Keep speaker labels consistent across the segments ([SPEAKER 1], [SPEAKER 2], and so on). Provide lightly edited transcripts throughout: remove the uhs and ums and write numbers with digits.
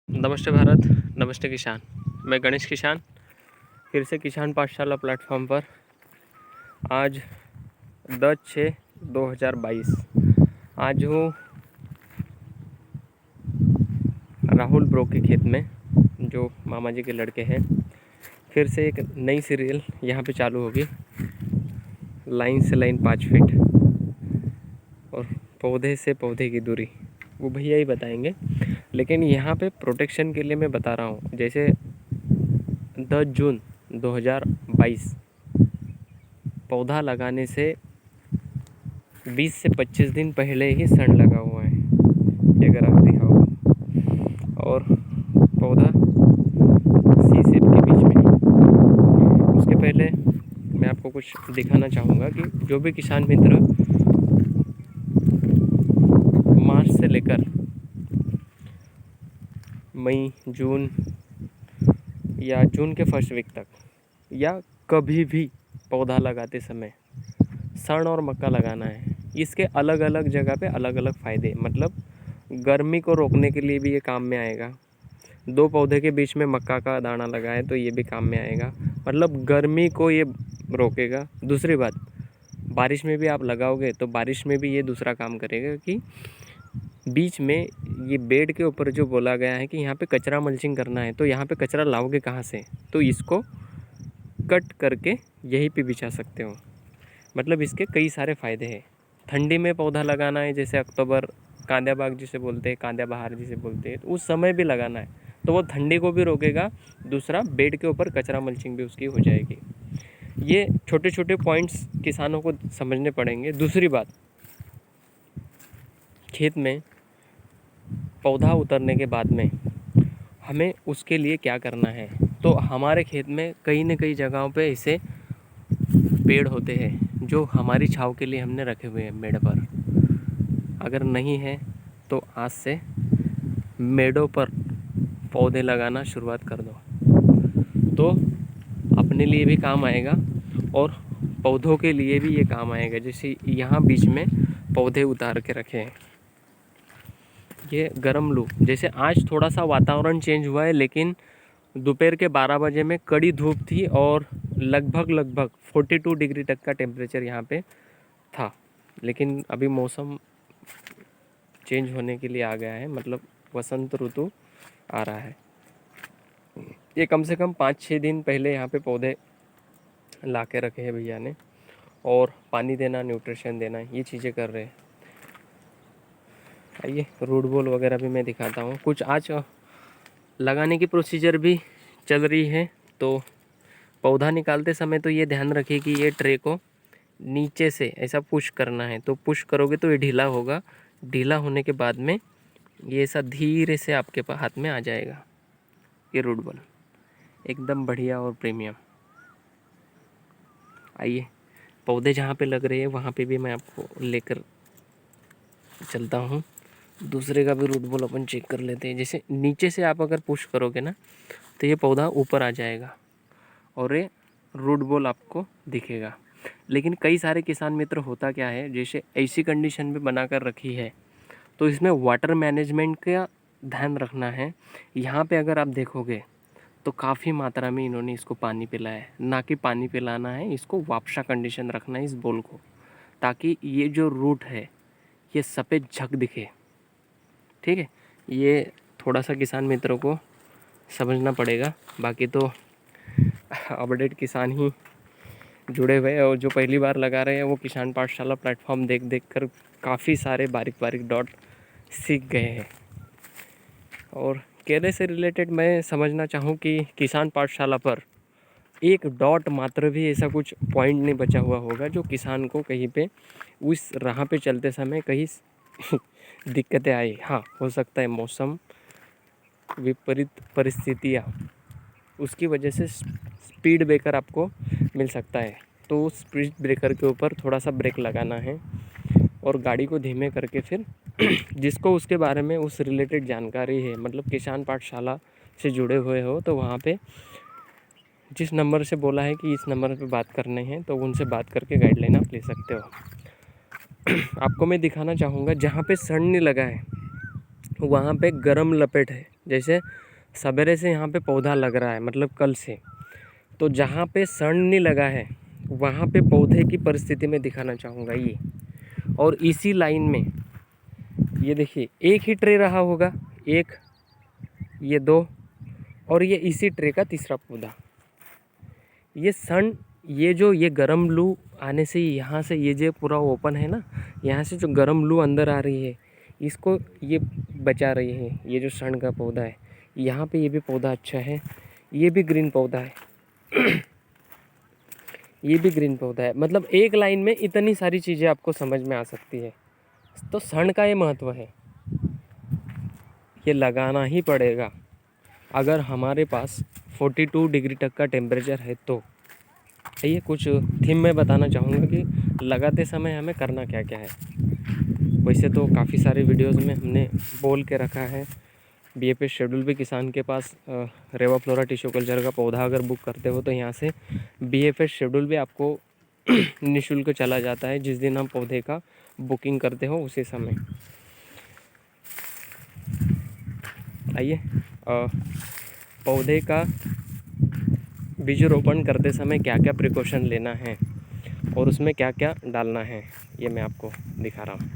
[SPEAKER 1] नमस्ते भारत, नमस्ते किसान। मैं गणेश किसान फिर से किसान पाठशाला प्लेटफॉर्म पर आज 10/6/2022 आज हूँ राहुल ब्रो के खेत में, जो मामा जी के लड़के हैं। फिर से एक नई सीरियल यहाँ पे चालू होगी। लाइन से लाइन 5 फीट और पौधे से पौधे की दूरी वो भैया ही बताएंगे, लेकिन यहाँ पे प्रोटेक्शन के लिए मैं बता रहा हूँ। जैसे 10 जून 2022 पौधा लगाने से 20 से 25 दिन पहले ही सन लगा हुआ है, ये अगर आप देखा होगा। और पौधा सी सेप के बीच में। उसके पहले मैं आपको कुछ दिखाना चाहूँगा कि जो भी किसान मित्र मार्च से लेकर मई, जून या जून के फर्स्ट वीक तक या कभी भी पौधा लगाते समय सन और मक्का लगाना है। इसके अलग अलग जगह पे अलग अलग फ़ायदे, मतलब गर्मी को रोकने के लिए भी ये काम में आएगा। 2 पौधे के बीच में मक्का का दाना लगाए तो ये भी काम में आएगा, मतलब गर्मी को ये रोकेगा। दूसरी बात, बारिश में भी आप लगाओगे तो बारिश में भी ये दूसरा काम करेगा कि बीच में ये बेड के ऊपर जो बोला गया है कि यहाँ पे कचरा मल्चिंग करना है, तो यहाँ पे कचरा लाओगे कहाँ से? तो इसको कट करके यहीं पे बिछा सकते हो। मतलब इसके कई सारे फ़ायदे हैं। ठंडी में पौधा लगाना है, जैसे अक्टूबर, कांदा बाग जिसे बोलते हैं, कांदा बहार जिसे बोलते हैं, तो उस समय भी लगाना है तो वो ठंडी को भी रोकेगा। दूसरा, बेड के ऊपर कचरा मल्चिंग भी उसकी हो जाएगी। ये छोटे छोटे पॉइंट्स किसानों को समझने पड़ेंगे। दूसरी बात, खेत में पौधा उतरने के बाद में हमें उसके लिए क्या करना है। तो हमारे खेत में कई न कई जगहों पे ऐसे पेड़ होते हैं जो हमारी छांव के लिए हमने रखे हुए हैं मेड़ पर। अगर नहीं है तो आज से मेड़ों पर पौधे लगाना शुरुआत कर दो, तो अपने लिए भी काम आएगा और पौधों के लिए भी ये काम आएगा। जैसे यहाँ बीच में पौधे उतार के रखे हैं। ये गर्म लू, जैसे आज थोड़ा सा वातावरण चेंज हुआ है, लेकिन दोपहर के 12 बजे में कड़ी धूप थी और लगभग 42 डिग्री तक का टेम्परेचर यहाँ पे था। लेकिन अभी मौसम चेंज होने के लिए आ गया है, मतलब वसंत ऋतु आ रहा है। ये कम से कम 5-6 दिन पहले यहाँ पे पौधे ला के रखे हैं भैया ने, और पानी देना, न्यूट्रिशन देना, ये चीज़ें कर रहे हैं। आइए रूट बॉल वगैरह भी मैं दिखाता हूँ। कुछ आज लगाने की प्रोसीजर भी चल रही है। तो पौधा निकालते समय तो ये ध्यान रखिए कि ये ट्रे को नीचे से ऐसा पुश करना है। तो पुश करोगे तो ये ढीला होगा। ढीला होने के बाद में ये ऐसा धीरे से आपके हाथ में आ जाएगा। ये रूट बॉल एकदम बढ़िया और प्रीमियम। आइए पौधे जहाँ पे लग रहे हैं वहाँ पे भी मैं आपको लेकर चलता हूँ। दूसरे का भी रूट बॉल अपन चेक कर लेते हैं। जैसे नीचे से आप अगर पुश करोगे ना तो ये पौधा ऊपर आ जाएगा और ये रूट बॉल आपको दिखेगा। लेकिन कई सारे किसान मित्र होता क्या है, जैसे ऐसी कंडीशन में बना कर रखी है तो इसमें वाटर मैनेजमेंट का ध्यान रखना है। यहाँ पे अगर आप देखोगे तो काफ़ी मात्रा में इन्होंने इसको पानी पिलाया है। ना कि पानी पिलाना है, इसको वापसा कंडीशन रखना है इस बॉल को, ताकि ये जो रूट है ये सफ़ेद झक दिखे। ठीक है, ये थोड़ा सा किसान मित्रों को समझना पड़ेगा। बाकी तो अपडेट किसान ही जुड़े हुए हैं, और जो पहली बार लगा रहे हैं वो किसान पाठशाला प्लेटफॉर्म देख कर काफ़ी सारे बारीक बारीक डॉट सीख गए हैं। और केले से रिलेटेड मैं समझना चाहूँ कि किसान पाठशाला पर एक डॉट मात्र भी ऐसा कुछ पॉइंट नहीं बचा हुआ होगा जो किसान को कहीं पे उस राह पे चलते समय कहीं दिक्कतें आई। हाँ, हो सकता है मौसम विपरीत परिस्थितियाँ, उसकी वजह से स्पीड ब्रेकर आपको मिल सकता है। तो स्पीड ब्रेकर के ऊपर थोड़ा सा ब्रेक लगाना है और गाड़ी को धीमे करके फिर जिसको उसके बारे में उस रिलेटेड जानकारी है, मतलब किसान पाठशाला से जुड़े हुए हो, तो वहाँ पे जिस नंबर से बोला है कि इस नंबर पे बात करने हैं तो उनसे बात करके गाइडलाइन आप ले सकते हो। आपको मैं दिखाना चाहूँगा जहाँ पे सड़ नहीं लगा है वहाँ पे गरम लपेट है। जैसे सवेरे से यहाँ पे पौधा लग रहा है, मतलब कल से, तो जहाँ पे सन नहीं लगा है वहाँ पे पौधे की परिस्थिति में दिखाना चाहूँगा ये। और इसी लाइन में ये देखिए एक ही ट्रे रहा होगा, एक, ये दो, और ये इसी ट्रे का तीसरा पौधा। ये सन, ये जो ये गर्म लू आने से यहाँ से ये जो पूरा ओपन है ना, यहाँ से जो गर्म लू अंदर आ रही है इसको ये बचा रही है। ये जो सन का पौधा है, यहाँ पे ये भी पौधा अच्छा है, ये भी ग्रीन पौधा है ये भी ग्रीन पौधा है। मतलब एक लाइन में इतनी सारी चीज़ें आपको समझ में आ सकती है। तो सन का ये महत्व है, ये लगाना ही पड़ेगा अगर हमारे पास 42 डिग्री तक का टेम्परेचर है तो। ये कुछ थीम में बताना चाहूँगा कि लगाते समय हमें करना क्या क्या है। वैसे तो काफ़ी सारे वीडियोस में हमने बोल के रखा है। BFS शेड्यूल भी किसान के पास रेवा फ्लोरा टिश्यू कल्चर का पौधा अगर बुक करते हो तो यहाँ से BFS शेड्यूल भी आपको निःशुल्क चला जाता है जिस दिन हम पौधे का बुकिंग करते हो उसी समय। आइए पौधे का बीज रोपण करते समय क्या क्या प्रिकॉशन लेना है और उसमें क्या क्या डालना है ये मैं आपको दिखा रहा हूँ।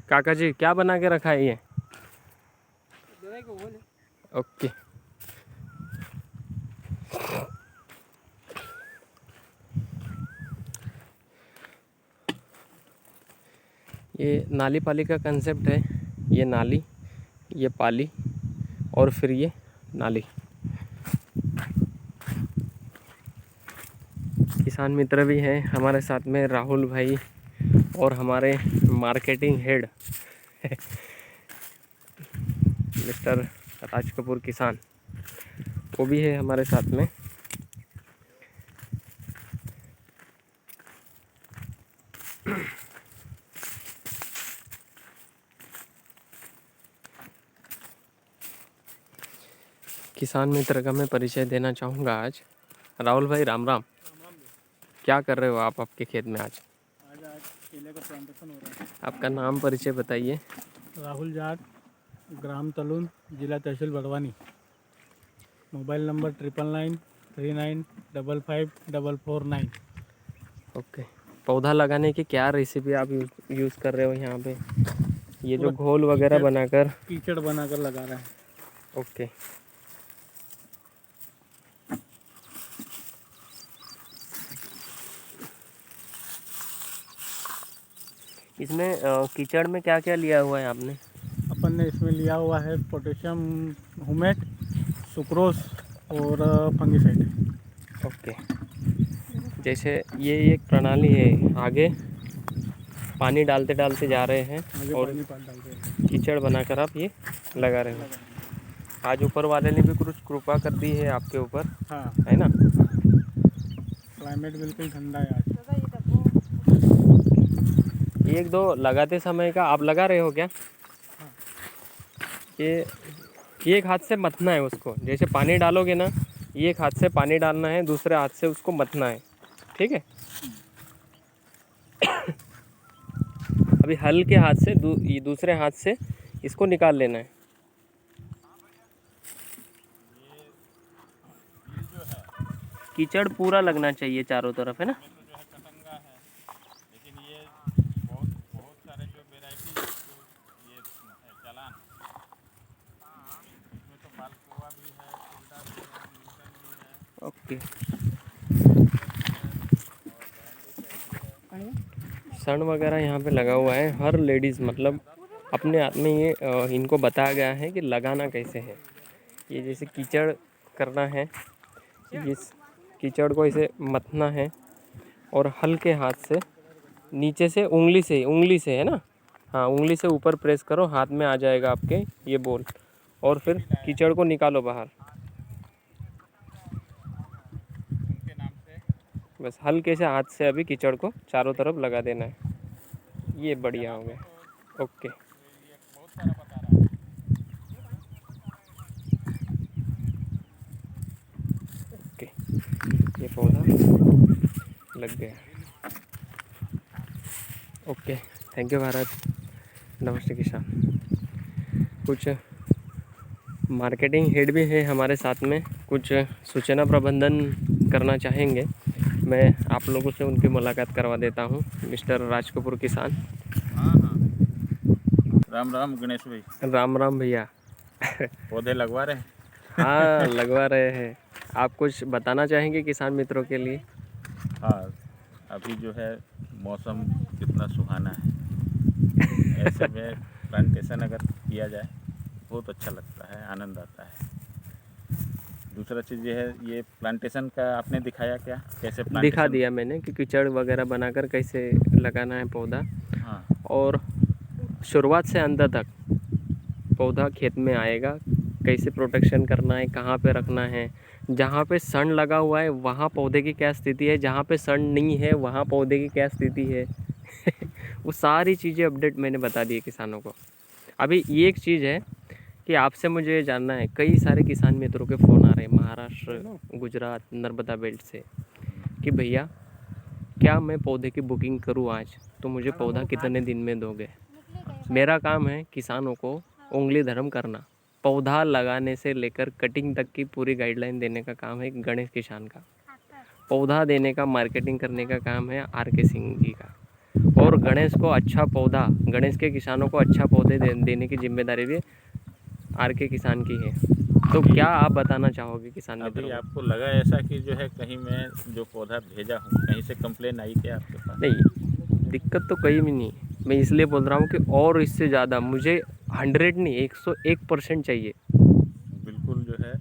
[SPEAKER 1] काका जी क्या बना के रखा है ये? ओके, ये नाली पाली का कंसेप्ट है। ये नाली, ये पाली और फिर ये नाली। किसान मित्र भी हैं हमारे साथ में, राहुल भाई और हमारे marketing head mister Raj Kapoor किसान, वो भी है हमारे साथ में। किसान मित्र का मैं परिचय देना चाहूँगा आज। राहुल भाई राम राम। क्या कर रहे हो आप आपके खेत में आज?
[SPEAKER 2] केले का प्लांटेशन हो रहा है।
[SPEAKER 1] आपका नाम परिचय बताइए।
[SPEAKER 2] राहुल जाट, ग्राम तलून, जिला तहसील बड़वानी। Mobile number 9939395549।
[SPEAKER 1] ओके, पौधा लगाने की क्या रेसिपी आप यूज़ कर रहे हो यहाँ पे? ये जो घोल वगैरह बनाकर,
[SPEAKER 2] कीचड़ बनाकर लगा रहे हैं।
[SPEAKER 1] ओके, इसमें कीचड़ में क्या क्या लिया हुआ है आपने?
[SPEAKER 2] अपन ने इसमें लिया हुआ है पोटेशियम हुमेट, सुक्रोस और फंगिसाइड।
[SPEAKER 1] ओके, जैसे ये एक प्रणाली है, आगे पानी डालते डालते जा रहे हैं और कीचड़ बनाकर आप ये लगा रहे हो। आज ऊपर वाले ने भी कुछ कृपा कर दी है आपके ऊपर।
[SPEAKER 2] हाँ,
[SPEAKER 1] है ना?
[SPEAKER 2] क्लाइमेट बिल्कुल ठंडा है आज।
[SPEAKER 1] एक दो लगाते समय का आप लगा रहे हो क्या?
[SPEAKER 2] हाँ।
[SPEAKER 1] ये एक हाथ से मथना है उसको, जैसे पानी डालोगे ना, एक हाथ से पानी डालना है, दूसरे हाथ से उसको मथना है, ठीक है? अभी हल्के हाथ से दूसरे हाथ से इसको निकाल लेना है। कीचड़ पूरा लगना चाहिए चारों तरफ, है ना? ओके, सन वगैरह यहाँ पे लगा हुआ है। हर लेडीज़ मतलब अपने हाथ में ये इनको बताया गया है कि लगाना कैसे है। ये जैसे कीचड़ करना है, इस कीचड़ को इसे मथना है और हल्के हाथ से नीचे से उंगली से, है ना? हाँ, उंगली से ऊपर प्रेस करो, हाथ में आ जाएगा आपके ये बॉल, और फिर कीचड़ को निकालो बाहर। बस हल्के से हाथ से अभी कीचड़ को चारों तरफ लगा देना है। ये बढ़िया हो गया। ओके, ओके, ये पौधा लग गया। Okay, thank you Bharat. नमस्ते किसान। कुछ मार्केटिंग हेड भी है हमारे साथ में, कुछ सूचना प्रबंधन करना चाहेंगे। मैं आप लोगों से उनकी मुलाकात करवा देता हूँ। मिस्टर राज कपूर किसान।
[SPEAKER 3] हाँ हाँ, राम राम गणेश भाई।
[SPEAKER 1] राम राम भैया।
[SPEAKER 3] पौधे लगवा रहे हैं?
[SPEAKER 1] हाँ लगवा रहे हैं। आप कुछ बताना चाहेंगे किसान मित्रों के लिए?
[SPEAKER 3] हाँ, अभी जो है मौसम कितना सुहाना है। ऐसे में प्लांटेशन अगर किया जाए बहुत अच्छा लगता है, आनंद आता है। दूसरा चीज़ ये है, ये प्लांटेशन का आपने दिखाया क्या, कैसे
[SPEAKER 1] दिखा
[SPEAKER 3] प्लांटेशन?
[SPEAKER 1] दिया मैंने कि कीचड़ वगैरह बनाकर कैसे लगाना है पौधा,
[SPEAKER 3] हाँ
[SPEAKER 1] और शुरुआत से अंत तक पौधा खेत में आएगा, कैसे प्रोटेक्शन करना है, कहाँ पे रखना है, जहाँ पे सन लगा हुआ है वहाँ पौधे की क्या स्थिति है, जहाँ पे सन नहीं है वहाँ पौधे की क्या स्थिति है। वो सारी चीज़ें अपडेट मैंने बता दी है किसानों को। अभी ये एक चीज़ है कि आपसे मुझे जानना है, कई सारे किसान मित्रों के फ़ोन आ रहे हैं महाराष्ट्र, गुजरात, नर्मदा बेल्ट से कि भैया क्या मैं पौधे की बुकिंग करूँ आज, तो मुझे पौधा कितने दिन में दोगे। मेरा काम है किसानों को उंगली धर्म करना, पौधा लगाने से लेकर कटिंग तक की पूरी गाइडलाइन देने का काम है गणेश किसान का। पौधा देने का, मार्केटिंग करने का काम है RK सिंह जी का। और गणेश को अच्छा पौधा, गणेश के किसानों को अच्छा पौधे देने की जिम्मेदारी भी RK किसान की है। तो क्या आप बताना चाहोगे किसान
[SPEAKER 3] अभी
[SPEAKER 1] मित्रों को?
[SPEAKER 3] आपको लगा ऐसा कि जो है कहीं मैं जो पौधा भेजा हूँ कहीं से कंप्लेन आई क्या आपके पास?
[SPEAKER 1] नहीं, दिक्कत तो कहीं भी नहीं। मैं इसलिए बोल रहा हूँ कि और इससे ज़्यादा मुझे 100 नहीं 101% चाहिए।
[SPEAKER 3] बिल्कुल जो है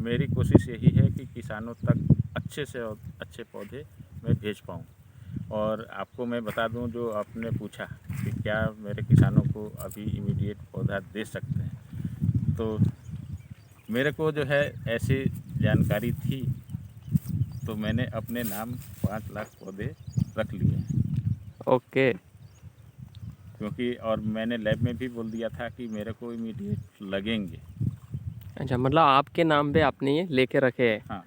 [SPEAKER 3] मेरी कोशिश यही है कि किसानों तक अच्छे से और अच्छे पौधे मैं भेज पाऊँ। और आपको मैं बता दूं, जो आपने पूछा कि क्या मेरे किसानों को अभी इमीडिएट पौधा दे सकते हैं, तो मेरे को जो है ऐसी जानकारी थी तो मैंने अपने नाम 5 लाख पौधे रख लिए हैं।
[SPEAKER 1] ओके।
[SPEAKER 3] क्योंकि और मैंने लैब में भी बोल दिया था कि मेरे को इमीडिएट लगेंगे।
[SPEAKER 1] अच्छा, मतलब आपके नाम पे आपने ये लेके रखे हैं
[SPEAKER 3] हाँ,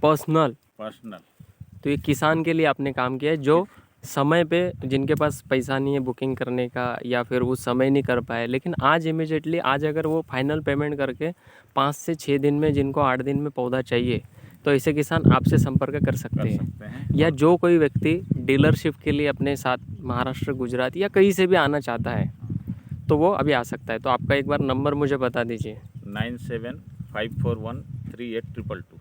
[SPEAKER 1] पर्सनल।
[SPEAKER 3] पर्सनल।
[SPEAKER 1] तो ये किसान के लिए आपने काम किया है जो समय पे, जिनके पास पैसा नहीं है बुकिंग करने का या फिर वो समय नहीं कर पाए, लेकिन आज इमिजिएटली आज अगर वो फाइनल पेमेंट करके 5 से 6 दिन में, जिनको 8 दिन में पौधा चाहिए, तो ऐसे किसान आपसे संपर्क कर सकते हैं। या जो कोई व्यक्ति डीलरशिप के लिए अपने साथ महाराष्ट्र, गुजरात या कहीं से भी आना चाहता है तो वो अभी आ सकता है। तो आपका एक बार नंबर मुझे बता दीजिए।
[SPEAKER 3] 9754138222।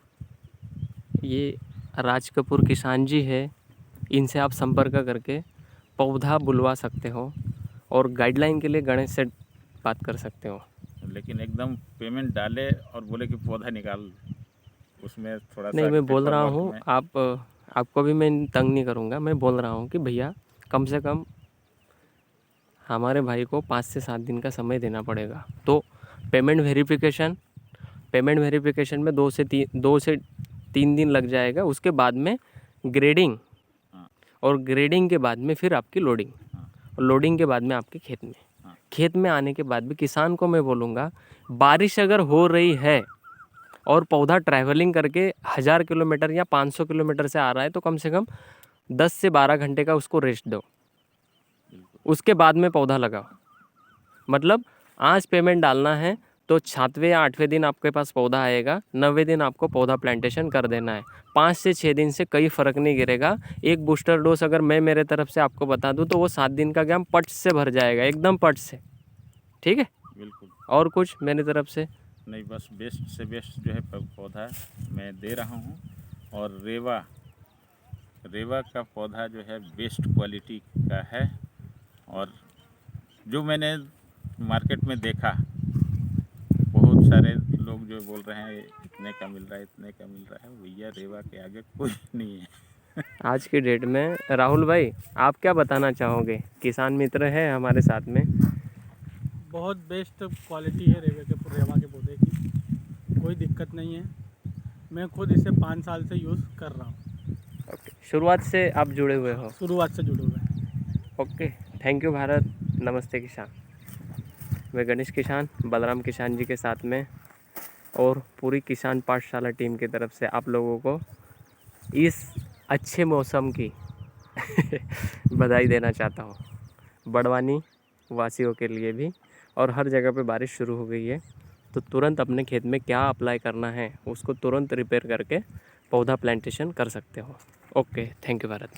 [SPEAKER 1] ये राज कपूर किसान जी है, इनसे आप संपर्क करके पौधा बुलवा सकते हो और गाइडलाइन के लिए गणेश से बात कर सकते हो।
[SPEAKER 3] लेकिन एकदम पेमेंट डाले और बोले कि पौधा निकाल, उसमें थोड़ा
[SPEAKER 1] नहीं,
[SPEAKER 3] सा
[SPEAKER 1] मैं बोल
[SPEAKER 3] पेपर
[SPEAKER 1] रहा
[SPEAKER 3] वर्क
[SPEAKER 1] हूँ
[SPEAKER 3] में।
[SPEAKER 1] आपको भी मैं तंग नहीं करूँगा। मैं बोल रहा हूँ कि भैया कम से कम हमारे भाई को 5 से 7 दिन का समय देना पड़ेगा। तो पेमेंट वेरिफिकेशन में 2 से 3 दिन लग जाएगा। उसके बाद में ग्रेडिंग,
[SPEAKER 3] हाँ
[SPEAKER 1] और ग्रेडिंग के बाद में फिर आपकी लोडिंग,
[SPEAKER 3] हाँ
[SPEAKER 1] और लोडिंग के बाद में आपके खेत में।
[SPEAKER 3] हाँ।
[SPEAKER 1] खेत में आने के बाद भी किसान को मैं बोलूँगा, बारिश अगर हो रही है और पौधा ट्रैवलिंग करके 1000 किलोमीटर या 500 किलोमीटर से आ रहा है, तो कम से कम 10 से 12 घंटे का उसको रेस्ट दो,
[SPEAKER 3] बिल्कुल।
[SPEAKER 1] उसके बाद में पौधा लगाओ। मतलब आज पेमेंट डालना है तो 7वें या 8वें दिन आपके पास पौधा आएगा, 9वें दिन आपको पौधा प्लांटेशन कर देना है। 5 से 6 दिन से कोई फ़र्क नहीं गिरेगा। एक बूस्टर डोज अगर मैं मेरे तरफ से आपको बता दूं तो वो 7 दिन का गैम पट से भर जाएगा, एकदम पट से। ठीक है,
[SPEAKER 3] बिल्कुल।
[SPEAKER 1] और कुछ मेरी तरफ से
[SPEAKER 3] नहीं, बस बेस्ट से बेस्ट जो है पौधा मैं दे रहा हूँ। और रेवा का पौधा जो है बेस्ट क्वालिटी का है। और जो मैंने मार्केट में देखा, बहुत सारे लोग जो बोल रहे हैं इतने का मिल रहा है, इतने का मिल रहा है, भैया रेवा के आगे कोई नहीं है।
[SPEAKER 1] आज की डेट में। राहुल भाई, आप क्या बताना चाहोगे? किसान मित्र है हमारे साथ में।
[SPEAKER 2] बहुत बेस्ट क्वालिटी है रेवा के पौधे की, कोई दिक्कत नहीं है। मैं खुद इसे 5 साल से यूज़ कर रहा हूँ।
[SPEAKER 1] ओके, शुरुआत से आप जुड़े हुए हो?
[SPEAKER 2] शुरुआत से जुड़े हुए हैं।
[SPEAKER 1] Okay, thank you Bharat. नमस्ते किसान। मैं गणेश किसान, बलराम किसान जी के साथ में और पूरी किसान पाठशाला टीम की तरफ से आप लोगों को इस अच्छे मौसम की बधाई देना चाहता हूँ। बड़वानी वासियों के लिए भी, और हर जगह पे बारिश शुरू हो गई है, तो तुरंत अपने खेत में क्या अप्लाई करना है उसको तुरंत रिपेयर करके पौधा प्लांटेशन कर सकते हो। Okay, thank you Bharat.